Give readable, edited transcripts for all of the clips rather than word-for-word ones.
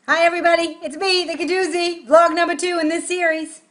Hi everybody, it's me, the Kadoozy, vlog number 2 in this series.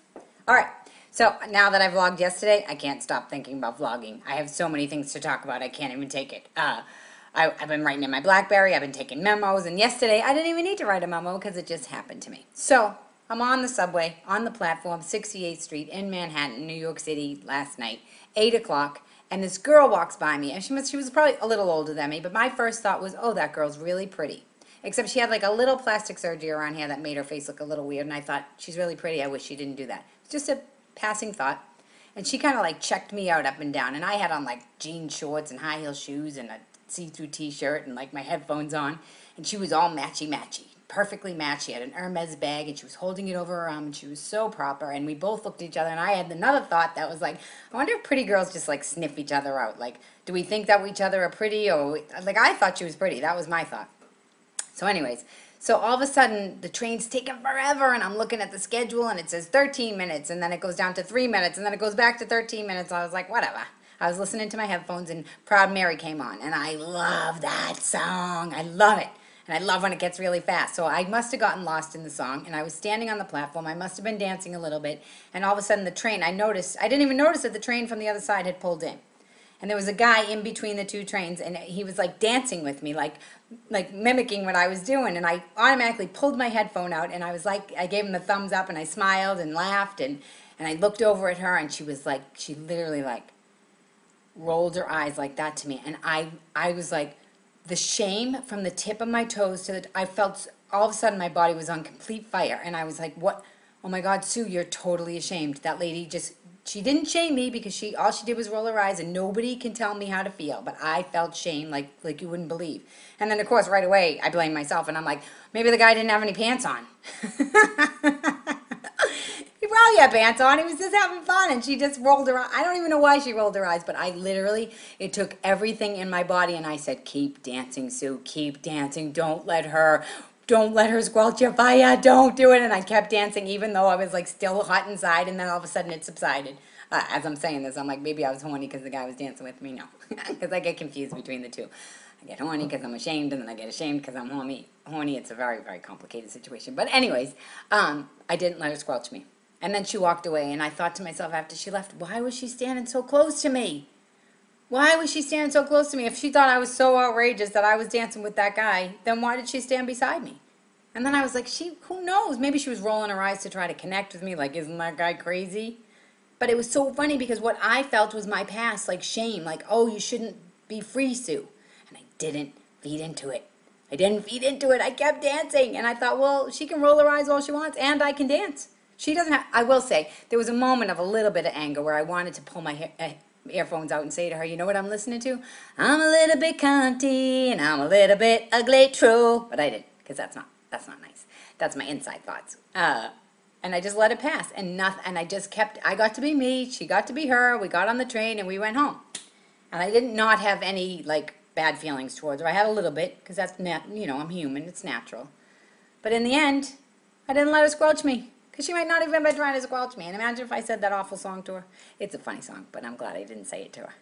Alright, so now that I vlogged yesterday, I can't stop thinking about vlogging. I have so many things to talk about, I can't even take it. I've been writing in my BlackBerry, I've been taking memos, and yesterday I didn't even need to write a memo because it just happened to me. So, I'm on the subway, on the platform, 68th Street in Manhattan, New York City last night, 8 o'clock, and this girl walks by me, and she was probably a little older than me, but my first thought was, oh, that girl's really pretty. Except she had like a little plastic surgery around here that made her face look a little weird. And I thought, she's really pretty. I wish she didn't do that. It's just a passing thought. And she kind of like checked me out up and down. And I had on like jean shorts and high heel shoes and a see-through t-shirt and like my headphones on. And she was all matchy-matchy. Perfectly matched. She had an Hermes bag and she was holding it over her arm and she was so proper. And we both looked at each other and I had another thought that was like, I wonder if pretty girls just like sniff each other out. Like, do we think that each other are pretty? Or like, I thought she was pretty. That was my thought. So anyways, so all of a sudden the train's taking forever and I'm looking at the schedule and it says 13 minutes and then it goes down to 3 minutes and then it goes back to 13 minutes. I was like, whatever. I was listening to my headphones and Proud Mary came on and I love that song. I love it. And I love when it gets really fast. So I must have gotten lost in the song and I was standing on the platform. I must have been dancing a little bit. And all of a sudden the train, I didn't even notice that the train from the other side had pulled in. And there was a guy in between the two trains, and he was like dancing with me, like mimicking what I was doing. And I automatically pulled my headphone out, and I was like, I gave him the thumbs up, and I smiled and laughed, and I looked over at her, and she was like, she literally like rolled her eyes like that to me, and I was like, the shame from the tip of my toes to the, I felt all of a sudden my body was on complete fire, and I was like, what? Oh my God, Sue, you're totally ashamed. That lady just. She didn't shame me because all she did was roll her eyes and nobody can tell me how to feel. But I felt shame like you wouldn't believe. And then of course right away I blame myself and I'm like, maybe the guy didn't have any pants on. He probably had pants on. He was just having fun and she just rolled her eyes. I don't even know why she rolled her eyes, but I literally, it took everything in my body and I said, keep dancing, Sue, keep dancing. Don't let her squelch your fire. Don't do it. And I kept dancing even though I was like still hot inside. And then all of a sudden it subsided. As I'm saying this, I'm like, maybe I was horny because the guy was dancing with me. No, because I get confused between the two. I get horny because I'm ashamed, and then I get ashamed because I'm horny. It's a very, very complicated situation. But anyways, I didn't let her squelch me. And then she walked away, and I thought to myself after she left, why was she standing so close to me? Why was she standing so close to me? If she thought I was so outrageous that I was dancing with that guy, then why did she stand beside me? And then I was like, who knows? Maybe she was rolling her eyes to try to connect with me, like, isn't that guy crazy? But it was so funny because what I felt was my past, like shame, like, oh, you shouldn't be free, Sue. And I didn't feed into it. I didn't feed into it. I kept dancing. And I thought, well, she can roll her eyes all she wants, and I can dance. She doesn't have, I will say, there was a moment of a little bit of anger where I wanted to pull my earphones out and say to her, you know what I'm listening to? I'm a little bit cunty and I'm a little bit ugly, true. But I didn't, because that's not nice. That's my inside thoughts. And I just let it pass, and I got to be me, she got to be her, we got on the train, and we went home. And I did not have any, like, bad feelings towards her. I had a little bit, because that's, I'm human, it's natural. But in the end, I didn't let her squelch me, because she might not even have been trying to squelch me. And imagine if I said that awful song to her. It's a funny song, but I'm glad I didn't say it to her.